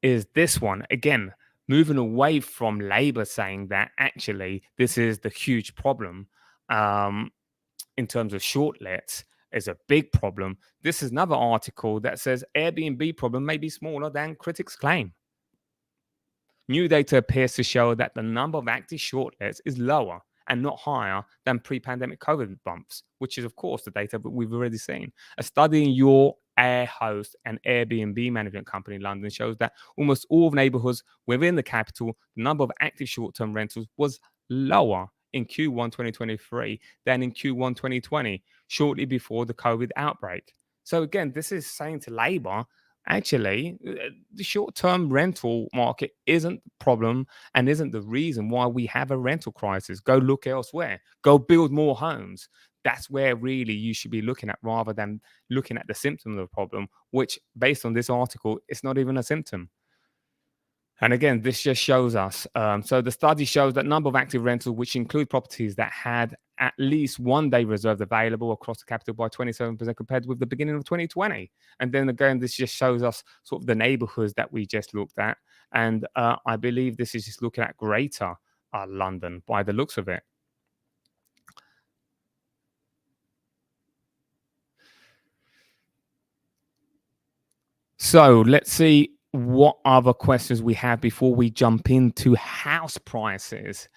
is this one. Again, moving away from Labour saying that actually this is the huge problem in terms of shortlets, is a big problem. This is another article that says Airbnb problem may be smaller than critics claim. New data appears to show that the number of active shortlets is lower and not higher than pre-pandemic COVID bumps, which is, of course, the data that we've already seen. A study in Your Air Host and Airbnb management company in London shows that almost all neighborhoods within the capital, the number of active short-term rentals was lower in Q1 2023 than in Q1 2020, shortly before the COVID outbreak. So again, this is saying to Labour, actually, the short-term rental market isn't the problem and isn't the reason why we have a rental crisis. Go look elsewhere. Go build more homes. That's where really you should be looking at, rather than looking at the symptom of the problem, which, based on this article, it's not even a symptom. And again, this just shows us. So the study shows that number of active rentals, which include properties that had at least 1 day reserved available across the capital, by 27% compared with the beginning of 2020. And then again, this just shows us sort of the neighborhoods that we just looked at. And I believe this is just looking at greater London by the looks of it. So let's see what other questions we have before we jump into house prices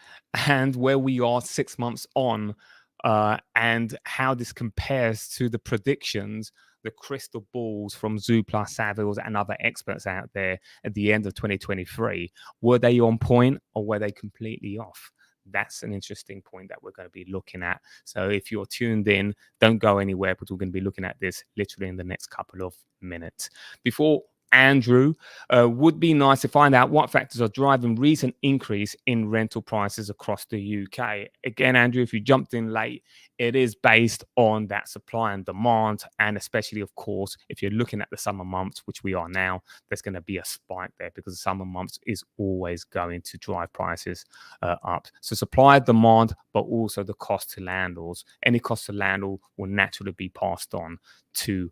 and where we are 6 months on, and how this compares to the predictions, the crystal balls from Zoopla, Savills, and other experts out there at the end of 2023. Were they on point, or were they completely off? That's an interesting point that we're going to be looking at. So if you're tuned in, don't go anywhere, because we're going to be looking at this literally in the next couple of minutes. Before Andrew, would be nice to find out what factors are driving recent increase in rental prices across the UK. Again, Andrew, if you jumped in late, it is based on that supply and demand, and especially, of course, if you're looking at the summer months, which we are now, there's going to be a spike there, because the summer months is always going to drive prices up. So supply, demand, but also the cost to landlords. Any cost to landlord will naturally be passed on to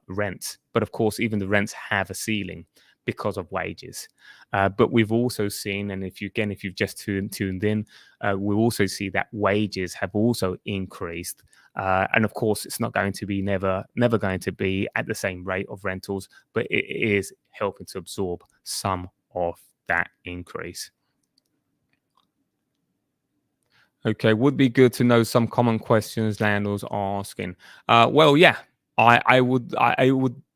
rent. But of course, even the rents have a ceiling. because of wages. But we've also seen, and if you've just tuned in, we also see that wages have also increased. And of course, it's not going to be never going to be at the same rate of rentals, but it is helping to absorb some of that increase. Okay, would be good to know some common questions landlords are asking. Well, yeah, I would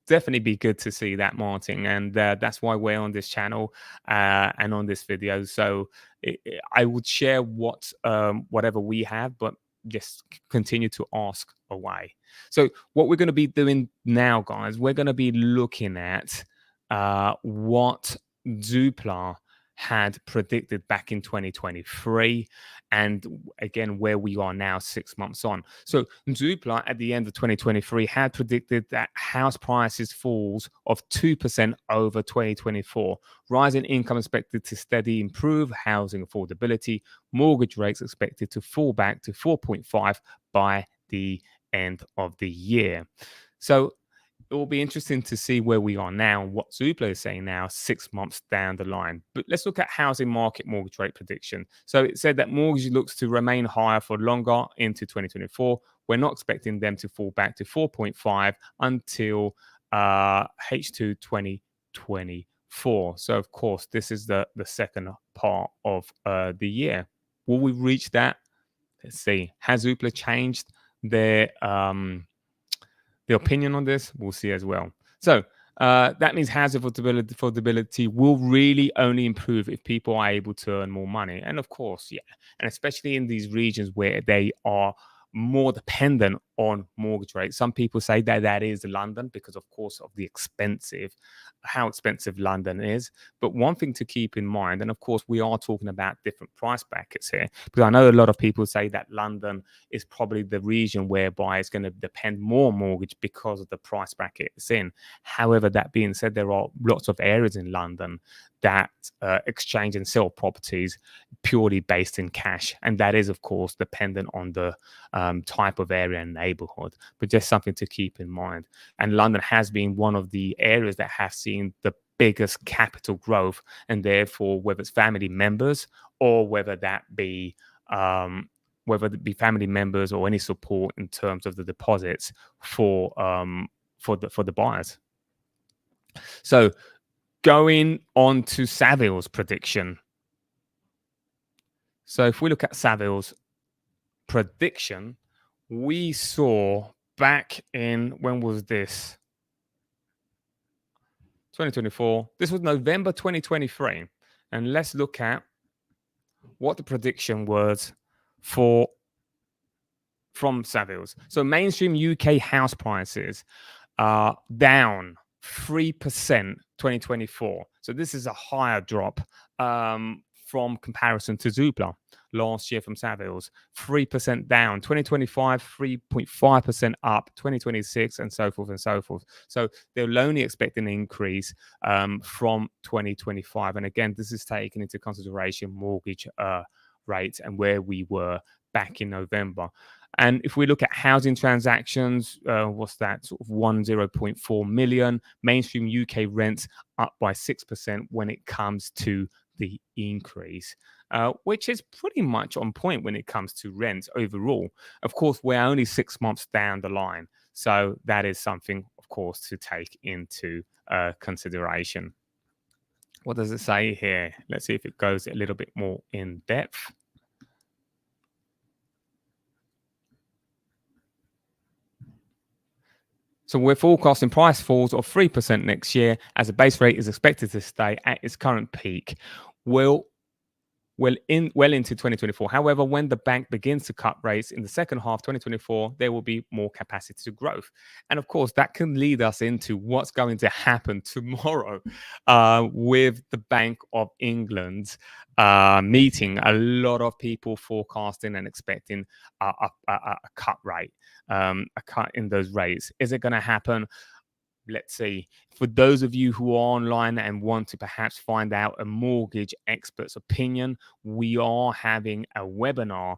definitely be good to see that, Martin, and that's why we're on this channel and on this video. So I would share whatever we have, but just continue to ask away. So what we're going to be doing now, guys, we're going to be looking at what Zoopla had predicted back in 2023, and again where we are now 6 months on. So Zoopla at the end of 2023 had predicted that house prices falls of 2% over 2024, rising income expected to steadily improve housing affordability, mortgage rates expected to fall back to 4.5 by the end of the year. So it will be interesting to see where we are now and what Zoopla is saying now 6 months down the line. But let's look at housing market mortgage rate prediction. So it said that mortgage looks to remain higher for longer into 2024. We're not expecting them to fall back to 4.5 until H2 2024. So of course, this is the second part of the year. Will we reach that? Let's see. Has Zoopla changed their the opinion on this? We'll see as well. So that means housing affordability will really only improve if people are able to earn more money. And of course, yeah, and especially in these regions where they are more dependent on mortgage rates. Some people say that that is London because, of course, of how expensive London is. But one thing to keep in mind, and of course, we are talking about different price brackets here, because I know a lot of people say that London is probably the region whereby it's going to depend more on mortgage because of the price bracket it's in. However, that being said, there are lots of areas in London that exchange and sell properties purely based in cash, and that is of course dependent on the type of area and neighborhood, but just something to keep in mind. And London has been one of the areas that have seen the biggest capital growth, and therefore whether it's family members or whether it be family members or any support in terms of the deposits for the buyers. So going on to Savills prediction. So if we look at Savills prediction, we saw back in, when was this? 2024. This was November 2023. And let's look at what the prediction was from Savills. So mainstream UK house prices are down 3% 2024. So this is a higher drop from comparison to Zoopla last year from Savills. 3% down. 2025, 3.5% up. 2026, and so forth and so forth. So they'll only expect an increase from 2025. And again, this is taken into consideration mortgage rates and where we were back in November. And if we look at housing transactions, what's that? Sort of 10.4 million. Mainstream UK rents up by 6% when it comes to the increase, which is pretty much on point when it comes to rents overall. Of course, we're only 6 months down the line. So that is something, of course, to take into consideration. What does it say here? Let's see if it goes a little bit more in depth. So we're forecasting price falls of 3% next year as the base rate is expected to stay at its current peak. Well into 2024. However, when the bank begins to cut rates in the second half 2024, there will be more capacity to growth. And of course, that can lead us into what's going to happen tomorrow with the Bank of England's meeting. A lot of people forecasting and expecting a cut rate, a cut in those rates. Is it going to happen? Let's see. For those of you who are online and want to perhaps find out a mortgage expert's opinion, we are having a webinar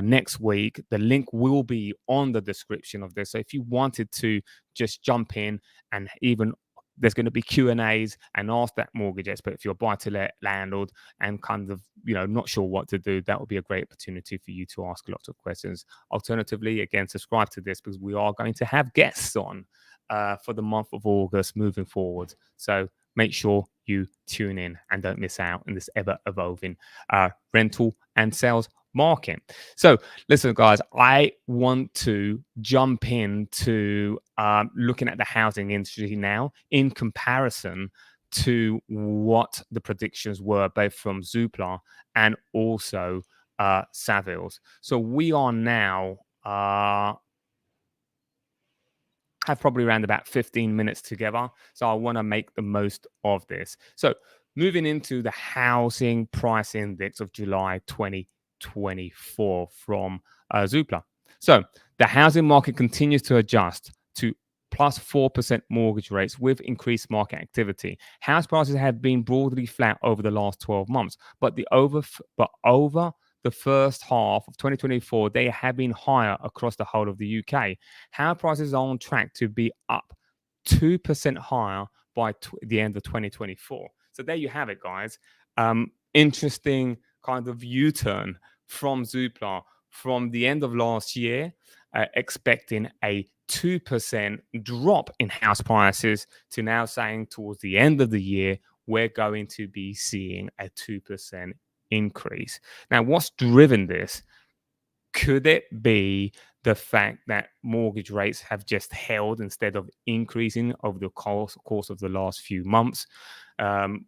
next week. The link will be on the description of this. So if you wanted to just jump in and even there's going to be Q&As and ask that mortgage expert if you're a buy-to-let landlord and kind of, not sure what to do. That would be a great opportunity for you to ask lots of questions. Alternatively, again, subscribe to this because we are going to have guests on for the month of August moving forward. So make sure you tune in and don't miss out in this ever-evolving rental and sales market. So listen, guys, I want to jump into looking at the housing industry now in comparison to what the predictions were, both from Zoopla and also Savills. So we are now have probably around about 15 minutes together. So I want to make the most of this. So moving into the housing price index of July 2024 from Zoopla. So the housing market continues to adjust to plus 4% mortgage rates with increased market activity. House prices have been broadly flat over the last 12 months, but over the first half of 2024, they have been higher across the whole of the UK. House prices are on track to be up 2% higher by the end of 2024. So there you have it, guys. Interesting kind of U-turn from Zoopla from the end of last year, expecting a 2% drop in house prices to now saying towards the end of the year, we're going to be seeing a 2% increase. Now, what's driven this? Could it be the fact that mortgage rates have just held instead of increasing over the course of the last few months?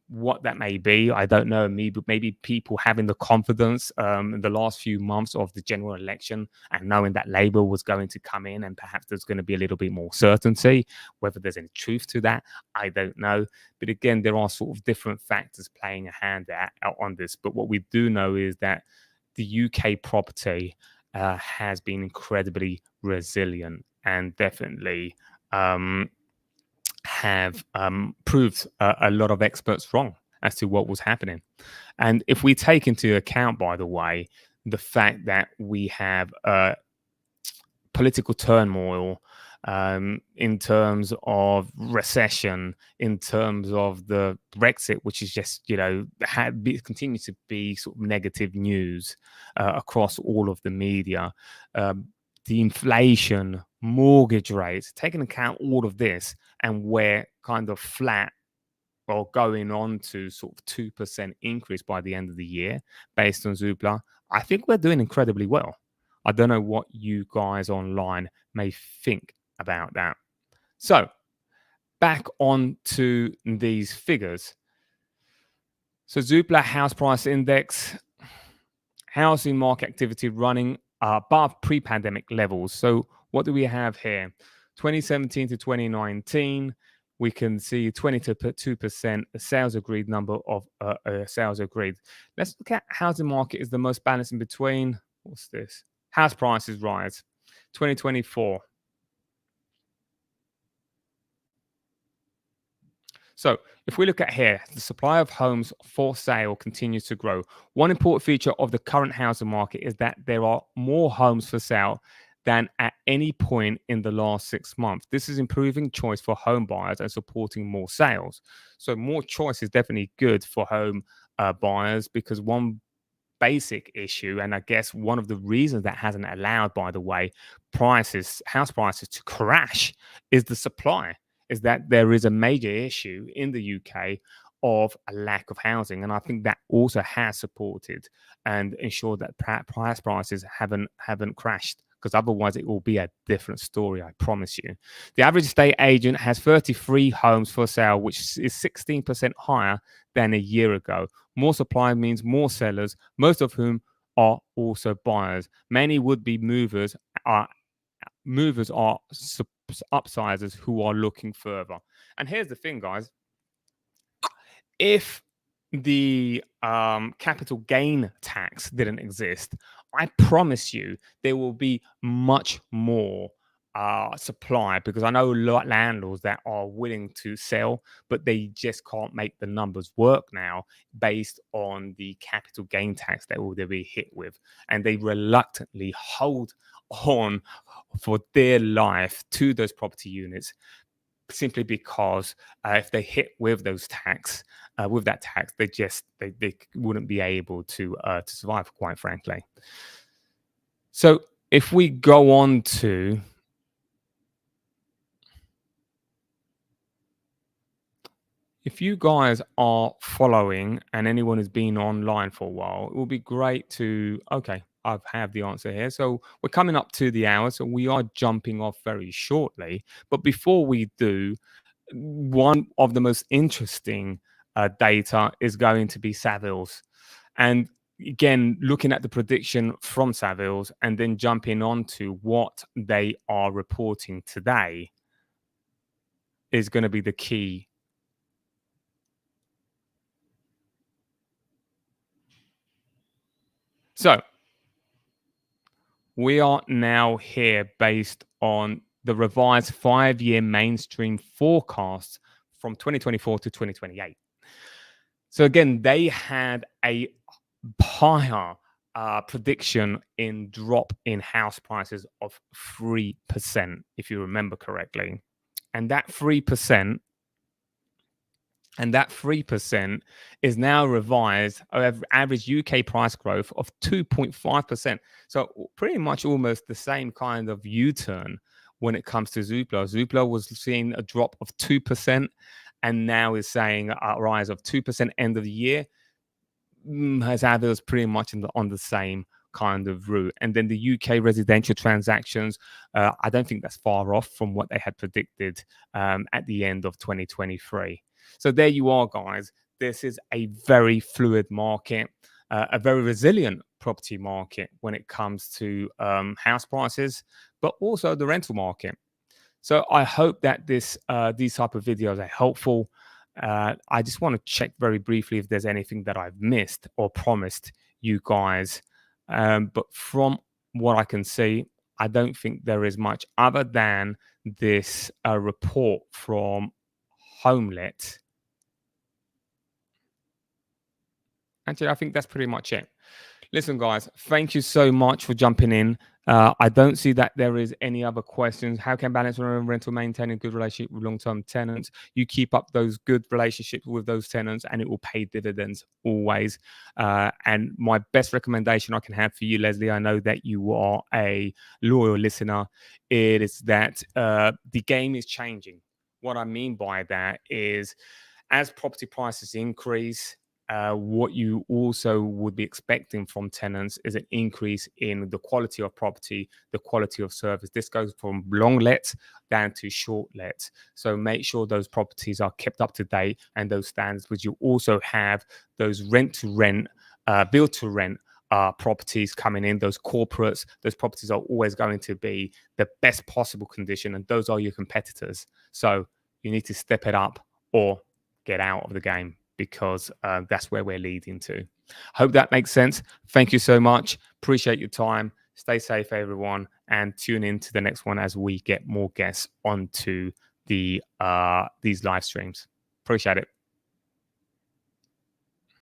What that may be, I don't know. Maybe people having the confidence in the last few months of the general election and knowing that Labour was going to come in and perhaps there's going to be a little bit more certainty. Whether there's any truth to that, I don't know. But again, there are sort of different factors playing a hand out on this. But what we do know is that the UK property has been incredibly resilient and definitely have proved a lot of experts wrong as to what was happening. And if we take into account, by the way, the fact that we have political turmoil in terms of recession, in terms of the Brexit, which is just, continues to be sort of negative news across all of the media, the inflation, mortgage rates, taking account all of this, and we're kind of flat or going on to sort of 2% increase by the end of the year based on Zoopla, I think we're doing incredibly well. I don't know what you guys online may think about that. So back on to these figures. So Zoopla House Price Index, housing market activity running above pre-pandemic levels. So what do we have here? 2017 to 2019, we can see 22% sales agreed number of sales agreed. Let's look at housing market is the most balanced in between. What's this? House prices rise. 2024. So if we look at here, the supply of homes for sale continues to grow. One important feature of the current housing market is that there are more homes for sale than at any point in the last 6 months. This is improving choice for home buyers and supporting more sales. So more choice is definitely good for home buyers, because one basic issue, and I guess one of the reasons that hasn't allowed, by the way, house prices to crash is the supply. Is that there is a major issue in the UK of a lack of housing, and I think that also has supported and ensured that house prices haven't crashed. Because otherwise it will be a different story, I promise you. The average estate agent has 33 homes for sale, which is 16% higher than a year ago. More supply means more sellers, most of whom are also buyers. Many would-be movers are upsizers who are looking further. And here's the thing, guys. If the capital gain tax didn't exist, I promise you there will be much more supply, because I know a lot of landlords that are willing to sell, but they just can't make the numbers work now based on the capital gain tax that will they be hit with, and they reluctantly hold on for dear life to those property units simply because if they hit with those tax, with that tax, they wouldn't be able to survive, quite frankly. So if we go on to if you guys are following and anyone has been online for a while, it will be great to, okay, I have the answer here. So we're coming up to the hour, so we are jumping off very shortly. But before we do, one of the most interesting data is going to be Savills. And again, looking at the prediction from Savills and then jumping on to what they are reporting today is going to be the key. So we are now here based on the revised 5-year mainstream forecasts from 2024 to 2028. So again, they had a higher prediction in drop in house prices of 3%, if you remember correctly. And that 3% is now revised average UK price growth of 2.5%. So pretty much almost the same kind of U-turn when it comes to Zoopla. Zoopla was seeing a drop of 2% and now is saying a rise of 2% end of the year. Savills pretty much on the same kind of route. And then the UK residential transactions, I don't think that's far off from what they had predicted at the end of 2023. So there you are, guys. This is a very fluid market, a very resilient property market when it comes to house prices, but also the rental market. So I hope that these type of videos are helpful. I just want to check very briefly if there's anything that I've missed or promised you guys. But from what I can see, I don't think there is much other than this report from Homelet. Actually, I think that's pretty much it. Listen, guys, thank you so much for jumping in. I don't see that there is any other questions. How can balance rental maintain a good relationship with long-term tenants? You keep up those good relationships with those tenants and it will pay dividends always. And my best recommendation I can have for you, Leslie, I know that you are a loyal listener, it is that the game is changing. What I mean by that is as property prices increase, what you also would be expecting from tenants is an increase in the quality of property, the quality of service. This goes from long let down to short let. So make sure those properties are kept up to date and those standards, but you also have those rent to rent, build to rent properties coming in, those corporates. Those properties are always going to be the best possible condition, and those are your competitors. So you need to step it up or get out of the game, because that's where we're leading to. Hope that makes sense. Thank you so much. Appreciate your time. Stay safe, everyone, and tune in to the next one as we get more guests onto these live streams. Appreciate it.